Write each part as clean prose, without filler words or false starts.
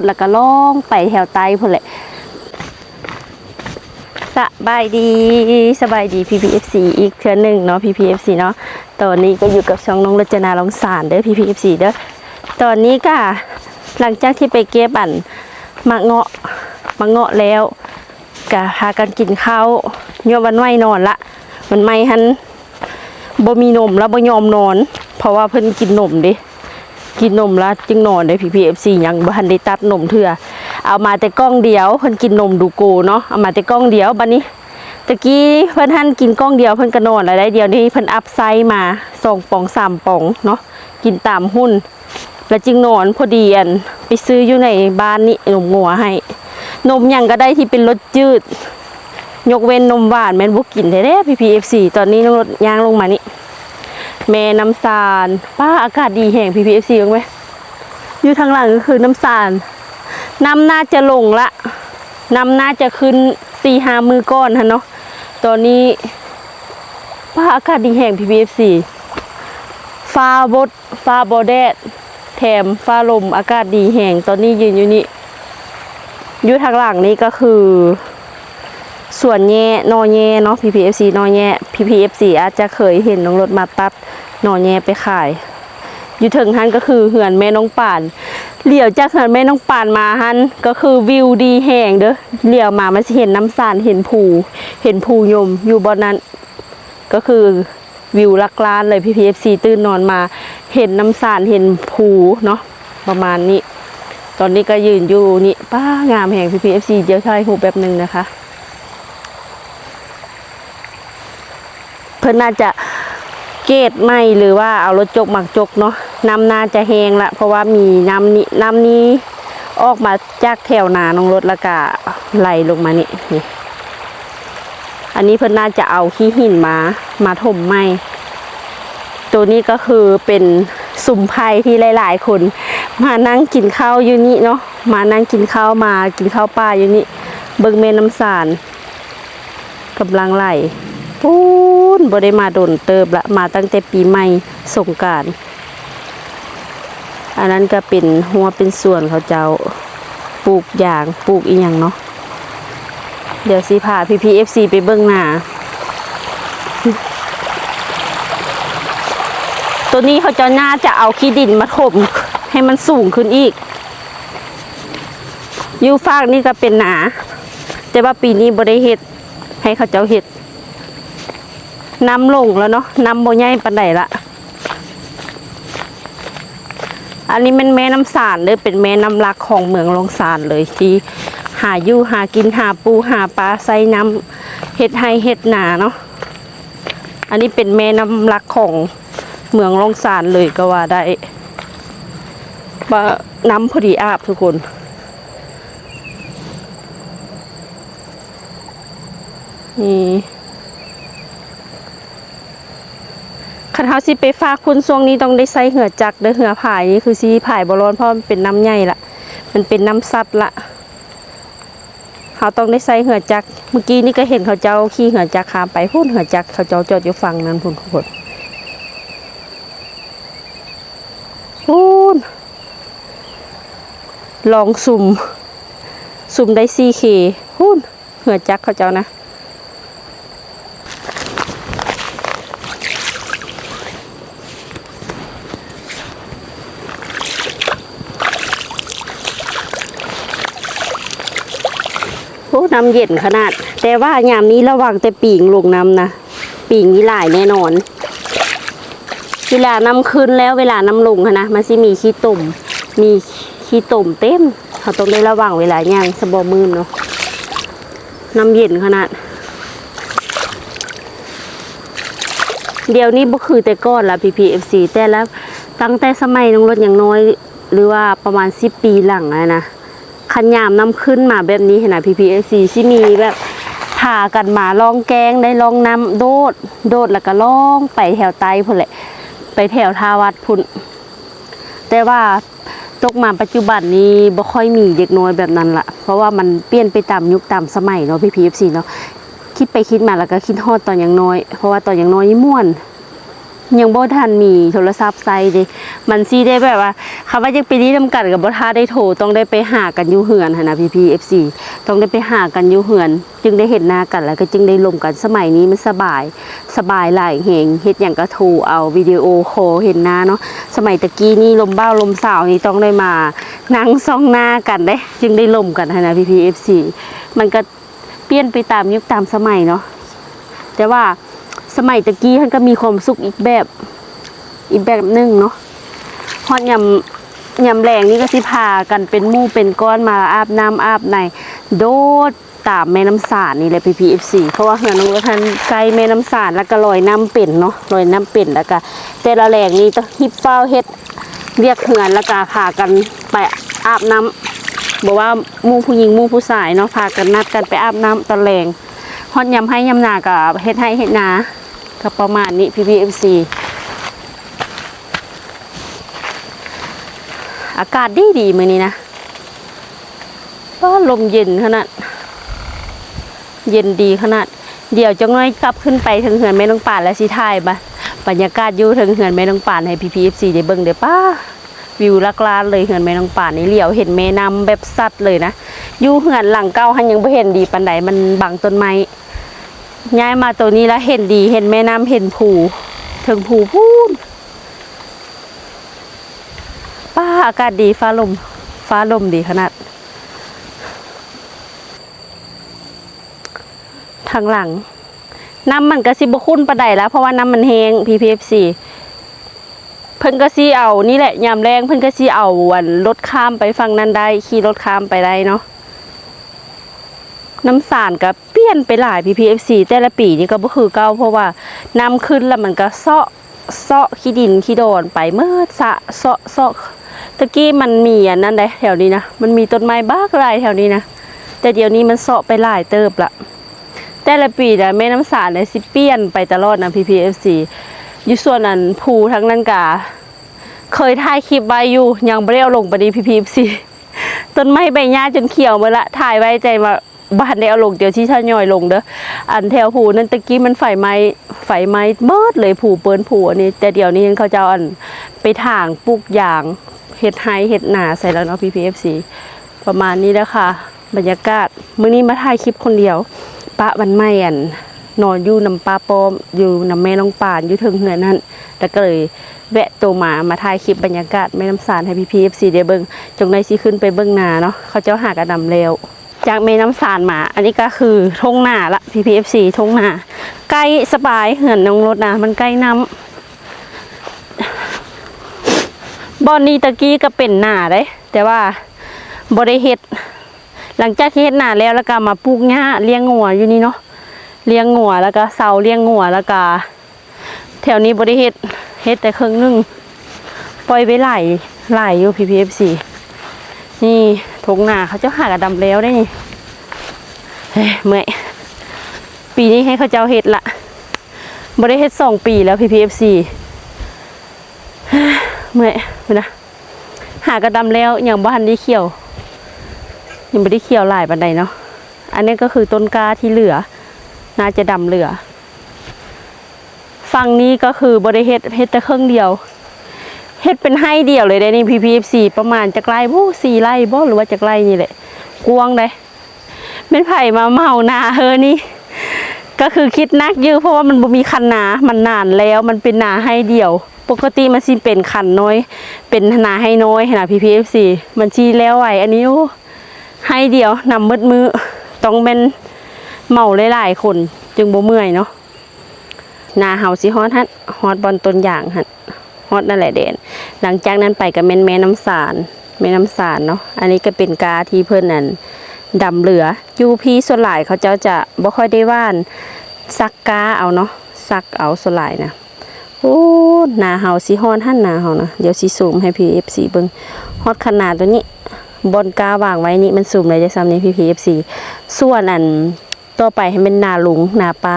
แล้วก็ล่องไปแถวใต้พุ่นแหละสบายดีPPFC อีกเทื่อหนึ่งเนาะ PPFC เนาะตอนนี้ก็อยู่กับช่องน้องรจนาลองสารเด้อ PPFC เด้อตอนนี้ก็หลังจากที่ไปเก็บมะเงาะแล้วก็พากันกินข้าวเนี่ยวันไหวนอนละมันไม่หันบ่มีนมแล้วบ่ยอมนอนเพราะว่าเพิ่นกินนมดิกินนมแล้วจึงนอนได้PPFCยังบ่ทันได้ตัดนมเถื่อเอามาแต่กล้องเดียวเพิ่นกินนมดูโกเนาะเอามาแต่กล้องเดียวบัดนี้ตะกี้เพิ่นหันกินกล้องเดียวเพิ่นก็นอนแล้วได้เดียวนี้เพิ่นอัพไซส์มา2ป่อง3ป่องเนาะกินตามหุ้นแล้วจึงนอนพอดีไปซื้ออยู่ในบ้านนี่นมงัวให้นมหยังก็ได้ที่เป็นรสจืดยกเว้นนมหวานแม่นบ่กินแท้ๆPPFCตอนนี้น้องรถย่างลงมานี่แม่น้ำสารป้าอากาศดีแห่งPPFCบ้างไหมอยู่ทางหลังก็คือน้ำสารน้ำน่าจะลงละน้ำน่าจะขึ้น4-5 มือก้อนฮะเนาะตอนนี้ป้าอากาศดีแห่งPPFCฟ้าบดแดดแถมฟ้าลมอากาศดีแห่งตอนนี้ยืนอยู่นี่อยู่ทางหลังนี้ก็คือส่วนแย่นอแย่เนาะPPFCนอแย่PPFCอาจจะเคยเห็นน้องรถมาตัดนอแย่ไปขายอยู่ถึงหันก็คือเหือนแม่น้องป่านเลี้ยวจากเหือนแม่น้องป่านมาหันก็คือวิวดีแห่งเด้อเลี้ยวมามันจะเห็นน้ำสานเห็นภูยมอยู่บนนั้นก็คือวิวลักลานเลยPPFCตื่นนอนมาเห็นน้ำสานเห็นภูเนาะประมาณนี้ตอนนี้ก็ยืนอยู่นี่ป้างามแห่งPPFCเดี๋ยวใช้หูแบบนึงนะคะเพิ่นน่าจะเกตไม่หรือว่าเอารถจกหมักจกเนาะน้ำน่าจะแห้งละเพราะว่ามีน้ำนี้ออกมาจากแถวนาน้องรถแล้วก็ไหลลงมานี่อันนี้เพิ่นน่าจะเอาขี้หินมาถมไม้ตัวนี้ก็คือเป็นสุ่มไผ่ที่หลายๆคนมานั่งกินข้าวอยู่นี่เนาะมานั่งกินข้าวป่าอยู่นี่เบิ่งแม่น้ำสารกำลังไหลปูนบ่ได้มาโดนเติบละมาตั้งแต่ปีใหม่สงกรานต์อันนั้นก็เป็นหัวเป็นส่วนเขาเจ้าปลูกอย่างปลูกอีหยังเนาะเดี๋ยวสิพาPPFCไปเบิ่งหน้าตัวนี้เขาจะน่าจะเอาขี้ดินมาถมให้มันสูงขึ้นอีกอยู่ฟากนี่ก็เป็นหนาแต่ว่าปีนี้บ่ได้เฮ็ดให้เขาเจ้าเฮ็ดน้ำลงแล้วเนาะน้ำโบใหญ่ปานใดละอันนี้เป็นแม่น้ำสารเลยเป็นแม่น้ำหลักของเมืองลงสารเลยที่หาอยู่หากินหาปูหาปลาใส่น้ำเฮ็ดให้เฮ็ดหนาเนาะอันนี้เป็นแม่น้ำหลักของเมืองลงสารเลยก็ว่าได้น้ำพอดีอาบทุกคนนี่คันเฮาสิไปฝากคุณช่วงนี้ต้องได้ใส่เหือจักเด้อเหือผายนี่คือสิผายบ่ร้อนเพราะมันเป็นน้ำใหญ่ละมันเป็นน้ำซัดละเฮาต้องได้ใส่เหือจักเมื่อกี้นี่ก็เห็นเขาเจ้าขี่เหือจักข้ามไปพุ่นเหือจักเขาเจ้าจอดอยู่ฝั่งนั้นพุ่นทุกคนพุ่นลองสุ่มได้ 4K พุ่นเหือจักเขาเจ้านะโอ้น้ำเย็นขนาดแต่ว่ายามนี้ระวังแต่ปีงลงน้ำนะปีงนี่หลายแน่นอนเวลาน้ำขึ้นแล้วเวลาน้ำลงนะมันสิมีขี้ตุ่มเต็มเขาต้องได้ระวังเวลาย่างสะบอมืนเนาะน้ำเย็นขนาดเดี๋ยวนี้บ่คือแต่ก้อนละPPFCแต่แล้วตั้งแต่สมัยน้องรถอย่างน้อยหรือว่าประมาณ10 ปีหลังนะขันยามน้ำขึ้นมาแบบนี้เห็นไหมPPFCที่มีแบบพากันมาลองแกงได้ลองน้ำโดดแล้วก็ล่องไปแถวใต้พุ่นแหละไปแถวทาวัดพุ่นแต่ว่าตกมาปัจจุบันนี้บ่ค่อยมีเด็กน้อยแบบนั้นละเพราะว่ามันเปลี่ยนไปตามยุคตามสมัยเนาะPPFCเนาะคิดไปคิดมาแล้วก็คิดฮอดตอนยังน้อยเพราะว่าตอนยังน้อยม่ ยังบ่ทันมีโทรศัพท์ใช้เด้มันสิได้แบบว่าคำว่ายังไปนี้นำกันกับบ่ทันได้โทรต้องได้ไปหากันอยู่เฮือนหั่นน่ะพี่ๆ FC ต้องได้ไปหากันอยู่เฮือนจึงได้เห็นหน้ากันแล้วก็จึงได้ลมกันสมัยนี้มันสบายหลายแฮงเฮ็ดหยังก็โทรเอาวิดีโอคอลเห็นหน้าเนาะสมัยตะกี้นี่ลมบ้าวลมสาวนี่ต้องได้มานั่งส่องหน้ากันเด้จึงได้ลมกันหั่นน่ะพี่ๆ FC มันก็เปลี่ยนไปตามยุคตามสมัยเนาะแต่ว่าสมัยตะกี้ท่านก็มีความสุขอีกแบบหนึ่งเนาะฮอดยำแรงนี่ก็สิพากันเป็นหมู่เป็นก้อนมาอาบน้ำอาบในโดดตามแม่น้ำสารนี่เลยPPFCเพราะว่าเฮือนน้องท่านใกล้แม่น้ำสารแล้วก็ลอยน้ำเป็นเนาะลอยน้ำเป็นแล้วก็แต่ละแรงนี่ต้องฮิปเป้าเฮ็ดเรียกเฮือนแล้วก็พากันไปอาบน้ำบอกว่าหมู่ผู้หญิงหมู่ผู้ชายเนาะพากันนัดกันไปอาบน้ำตอนแรงฮอดยำให้ยำนากับเฮ็ดให้เฮ็ดนาก็ประมาณนี้PPFC อากาศดีมื้อนี้นะก็ลมเย็นขนาดเย็นดีขนาดเดี๋ยวจังน้อยกลับขึ้นไปถึงเหือนแม่น้องป่านและสิถ่ายบรรยากาศอยู่ถึงเหือนแม่น้องป่านให้PPFCได้เบิ่งเด้อป้าวิวลักลานเลยเหือนแม่น้องป่านนี่เหลียวเห็นแม่น้ำแบบสัดเลยนะอยู่เหือนหลังเก่าหันยังบ่เห็นดีปานใดมันบังต้นไม้ย้ายมาตัวนี้แล้วเห็นดีเห็นแม่น้ำเห็นภูถึงภูพูนป้าอากาศดีฟ้าลมดีขนาดทางหลังน้ำมันก็สิบ่คุ้นปานใดแล้วเพราะว่าน้ำมันแห้งPPFCเพิ่นก็สิเอานี่แหละยามแรงเพิ่นก็สิเอาวันรถข้ามไปฝั่งนั้นได้ขี่รถข้ามไปได้เนาะน้ำสารก็เปลี่ยนไปหลายPPFCแต่ละปีนี่ก็บ่คือเก่าเพราะว่าน้ำขึ้นแล้วมันก็เซาะขี้ดินขี้โดนไปเมื่อสะเซาะตะกี้มันมีอันนั้นได้แถวนี้นะมันมีต้นไม้บ้ากหลายแถวนี้นะแต่เดี๋ยวนี้มันเซาะไปหลายเติบละแต่ละปีนะแม่น้ำสารเนี่ยสิเปลี่ยนไปตลอดนะPPFCอยู่ส่วนนั้นภูทั้งนั้นกาเคยถ่ายคลิปไว้อยู่ยังไม่ได้เอาลงไปดีPPFCต้นไม้ใบหญ้าจนเขียวหมดละถ่ายไว้ใจมาบ้านได้เอาลงเดี๋ยวที่ท่านย่อยลงเด้ออันแถวภูนั้นตะกี้มันไฟไหม้เบิดเลยภูเปิ้นภูอันนี้แต่เดี๋ยวนี้เขาจะเอาอันไปถางปลูกยางเฮ็ดไร่เฮ็ดนาใส่แล้วเนาะPPFCประมาณนี้แล้วค่ะบรรยากาศมื้อนี้มาถ่ายคลิปคนเดียวปะวันใหม่อันนอนอยู่น้ำปลาปอมอยู่น้ำแม่น้องป่านอยู่ถึงเหือนนั่นแล้วก็เลยแวะตัวมาถ่ายคลิปบรรยากาศแม่น้ำสารให้PPFCได้เบิ่งจงได้สิขึ้นไปเบิ่งนาเนาะเขาเจ้าหากระดำแล้วจากแม่น้ำสารมาอันนี้ก็คือทุ่งนาละPPFCทุ่งนาใกล้สบายเหือนน้องรถนะมันใกล้น้ำบ่อนนี้ตะกี้ก็เป็นนาได้แต่ว่าบ่ได้เฮ็ดหลังจากที่เฮ็ดนาแล้วก็มาปลูกหญ้าเลี้ยงงัวอยู่นี่เนาะเลี้ยงงัวแล้วก็เสาเลี้ยงงัวแล้วก็แถวนี้บ่ได้เฮ็ดแต่ครึ่งนึงปล่อยไว้หลายอยู่PPFCนี่ทงนาเขาเจ้าหากระดำแล้วได้นี่เฮ้ยเมื่อยปีนี้ให้เขาเจ้าเฮ็ดละบ่ได้เฮ็ด2 ปีแล้วPPFC เมื่อยนะหากระดำแล้วยังบ่ทันได้เขียวยังไม่ได้เขียวหลายปานใดเนาะอันนี้ก็คือต้นกล้าที่เหลือน่าจะดำเหลือฝั่งนี้ก็คือบริเฮ็ดแต่ครึ่งเดียวเฮ็ดเป็นให้เดียวเลยได้นี่PPFCประมาณจะไกล4 ไร่บ่หรือว่าจะไกลนี่แหละกวางได้ไม่ไผ่มาเมานานี่ก็คือคิดนักอยู่เพราะว่ามันบ่มีคันนามันนานแล้วมันเป็นนาให้เดียวปกติมันสิเป็นคันน้อยเป็นนาให้น้อยนะPPFCมันชีแล้วไหวอันนี้ให้เดียวนำมือต้องเป็นเมาหลายๆคนจึงบ่เมื่อยเนาะนาเฮาสิฮอดบอลต้นอย่างฮะฮอดนั่นแหละเด่นหลังจากนั้นไปก็แม่น้ำสารเนาะอันนี้ก็เป็นกาที่เพิ่นนั่นดำเหลืออยู่พี่ส่วนหลายเขาเจ้าจะบ่ค่อยได้ว่านซักกาเอาเนาะซักเอาส่วนหลายนะโอ้นาเฮาสิฮอดหั่นนาเฮานะเดี๋ยวสิซูมให้PPFCเบิ่งฮอดขนาดตัวนี้บนกาวางไว้นี่มันสูมเลยจะซ้ำนี้PPFCส่วนอันต่อไปให้เป็นนาลุงนาป้า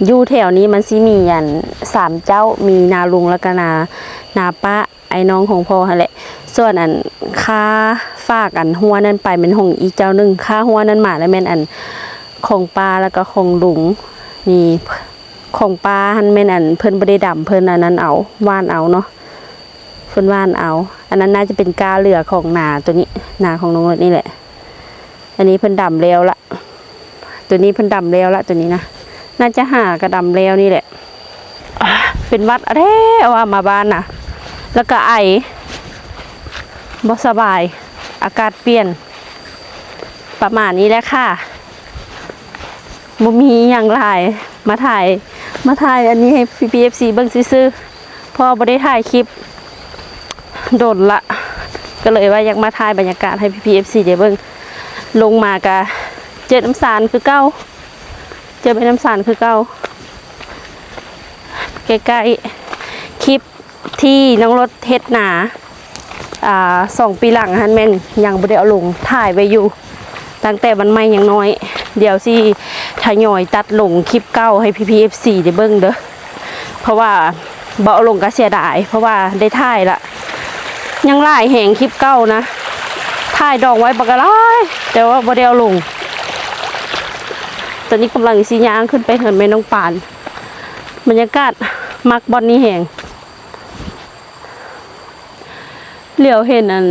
อยู่แถวนี้มันสิมีอัน3 เจ้ามีนาลุงแล้วก็นาป้าไอ้น้องของพ่อหั่นแหละส่วนอันค่าฝากอันหัวนั่นไปเป็นของอีกเจ้านึงค่าหัวนั้นมาแล้วแม่นอันของป้าแล้วก็ของลุงนี่ ของปลาหันแม่นอันเพิ่นบ่ได้ดำเพิ่นอันนั้นเอาว่านเอาเนาะเพิ่นว่านเอาอันนั้นน่าจะเป็นกาเหลือของนาตัวนี้นาของน้องรถนี่แหละอันนี้เพิ่นดำแล้วละตัวนี้เพิ่นดำแล้วละตัวนี้นะน่าจะหากระดำแล้วนี่แหละเป็นวัดอะไรว่ามาบ้านน่ะแล้วก็ไอบ่สบายอากาศเปลี่ยนประมาณนี้แหละค่ะบ่มีอย่างไรมาถ่ายอันนี้ให้ PPFC เบิ่งซื่อๆพอบ่ได้ถ่ายคลิปโดนละก็เลยว่าอยากมาถ่ายบรรยากาศให้ PPFC ได้เบิ่งลงมากะเจอน้ำสารคือเก่าเจอเป็นน้ำสารคือเก่าใกล้ๆคลิปที่น้องรถเฮ็ดหนา2 ปีหลังฮันแม่นยังบ่ได้เอาลงถ่ายไว้อยู่ตั้งแต่วันใหม่ยังน้อยเดี๋ยวสิทยอยตัดลงคลิปเก่าให้ PPFC ได้เบิ่งเด้อเพราะว่าบ่เอาลงก็เสียดายเพราะว่าได้ถ่ายละยังหลายแห่งคลิปเก่านะถ่ายดองไว้บักหลายแต่ว่าบ่ได้เอาลงตอนนี้กำลังสิย่างขึ้นไปเหินแม่น้องปานบรรยากาศมักบอนนี้แห่งเหลียวเห็นอัน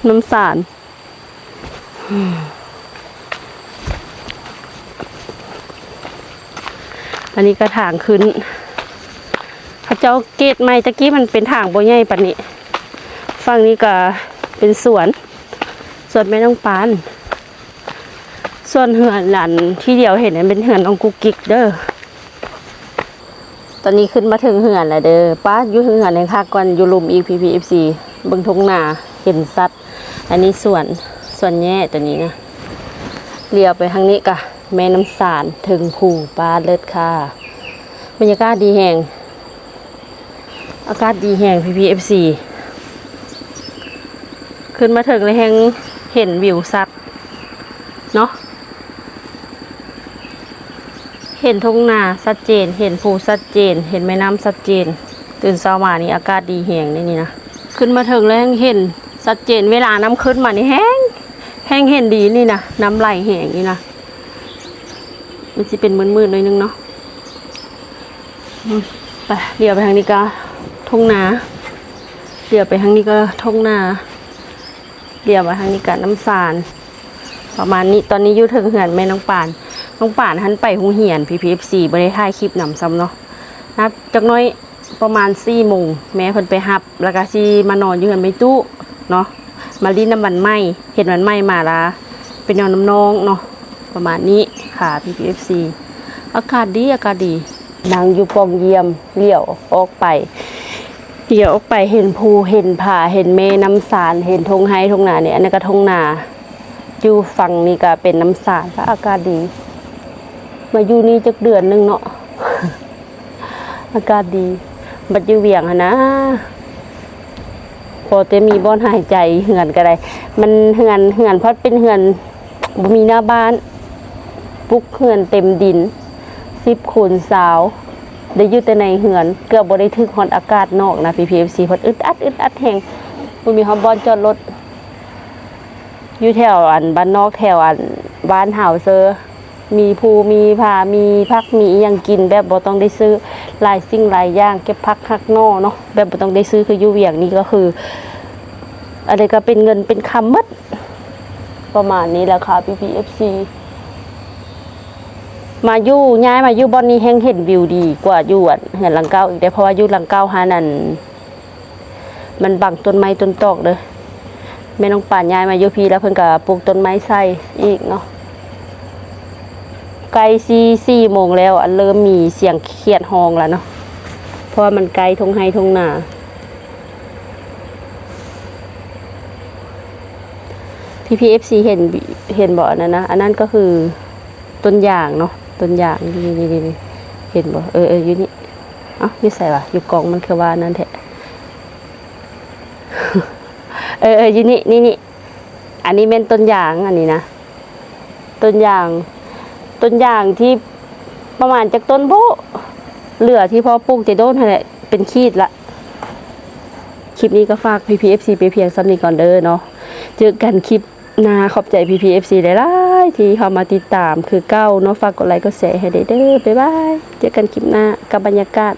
น้ำสารอันนี้ก็ทางขึ้นพระเจ้าเกตไม้ตะกี้มันเป็นทางบ่ใหญ่ปานนี้ฝั่งนี้ก็เป็นสวนแม่น้องปานส่วนเหือนหลานที่เดียวเห็นเป็นเหือนองกุกกิกเด้อตอนนี้ขึ้นมาถึงเหือนแล้วเด้อป้าอยู่เหือนในค่าก่อนอยู่ลุมอีก PPFC เบิ่งทุ่งนาเห็นสัตว์อันนี้ส่วนแย่ตัวนี้นะเลี้ยวไปทางนี้กะแม่น้ำสารถึงภูป้าเลิศค่ะบรรยากาศดีแห่งอากาศดีแห่ง PPFC ขึ้นมาถึงเลยแห่งเห็นวิวสัตว์เนาะเห็นทุ่งนาชัดเจนเห็นภูชัดเจนเห็นแม่น้ำชัดเจนตื่นเช้ามานี่อากาศดีแห่งนี่นะขึ้นมาถึงแล้วเห็นชัดเจนเวลาน้ำขึ้นมานี่แห้งเห็นดีนี่นะน้ำไหลแห้งนี่นะมันจะเป็นมืดๆหน่อยนึงเนาะไปเดี๋ยวไปทางนี้ก็ทุ่งนาเดี๋ยวไปทางนี้ก็ทุ่งนาเดี๋ยวไปทางนี้ก็น้ำสารประมาณนี้ตอนนี้อยู่ถึงเหือนแม่น้องป่านหันไปหูเหียน PPFC บ่ได้ถ่ายคลิปนำซ้ำเนาะนับจักน้อยประมาณ4 โมงแม่เพิ่นไปรับแล้วก็สิมานอนอยู่เหือนไม่ตู้เนาะมาลิ้นน้ำมันไหม้เห็นมันไหม้มาละเป็นนอนน้ำน้องเนาะประมาณนี้ค่ะ PPFC อากาศดีนั่งอยู่ปองเยี่ยมเลี้ยวออกไปเห็นภูเห็นผาเห็นแม่น้ำสารเห็นทงไฮทงนาเนี่ยอันนี้ก็ทงนาอยู่ฝั่งนี้ก็เป็นน้ำสารอากาศดีมาอยู่นี่จักเดือนนึงเนาะ อากาศดีบัดอยู่เวียงนะพอจะมีบ่อนหายใจเหือนก็ได้มันเหือนเพราะเป็นเหือนบ่มีหน้าบ้านปุกเหือนเต็มดิน10 คูณ20ได้อยู่แต่ในเหือนเกือบบ่ได้ถึกฮอดอากาศนอกนะ PPFC เพราะอึดอัดแฮงบ่มีฮอดบ่อนจอดรถอยู่แถวอันบ้านนอกแถวอันบ้านเฮาเซอมีภูมีผามีพักมีอย่างกินแบบบ่ต้องได้ซื้อหลายสิ่งหลายอย่างเก็บพักหักนอเนาะแบบบ่ต้องได้ซื้อคืออยู่เวียงนี่ก็คืออะไรก็เป็นเงินเป็นคำหมดประมาณนี้แหละค่ะ PPFC มาอยู่ย้ายมาอยู่บ่อนนี้แฮงเห็นวิวดีกว่าอยู่อันเหือนหลังเก่าอีกได้เพราะว่าอยู่หลังเก่าหานั่นมันบังต้นไม้ต้นตอกเด้อแม่น้องป่านย้ายมาอยู่พี่แล้วเพิ่นก็ปลูกต้นไม้ใส่อีกเนาะไกล4 โมงแล้วอันเริ่มมีเสียงเขียดฮองแล้วเนาะเพราะมันไกลทงไฮทงนา PPFC เห็นบ่อนั่นนะอันนั้นก็คือต้นยางเนาะต้นยางนี่เห็นบ่อยู่นี่อยู่ใส่วะอยู่กองมันคือว่านั่นแท้ อยู่นี่อันนี้เป็นต้นยางอันนี้นะต้นยางที่ประมาณจากต้นโพเหลือที่พอปลูกจะโดนนั่นแหละเป็นขีดละคลิปนี้ก็ฝาก PPFC ไปเพียงซ้ำนี้ก่อนเด้อเนาะเจอกันคลิปหน้าขอบใจ PPFC หลาย ที่เข้ามาติดตามคือเก้าเนาะฝากกดไลค์กดแชร์ให้ได้เด้อบ๊ายบายเจอกันคลิปหน้ากับบรรยากาศ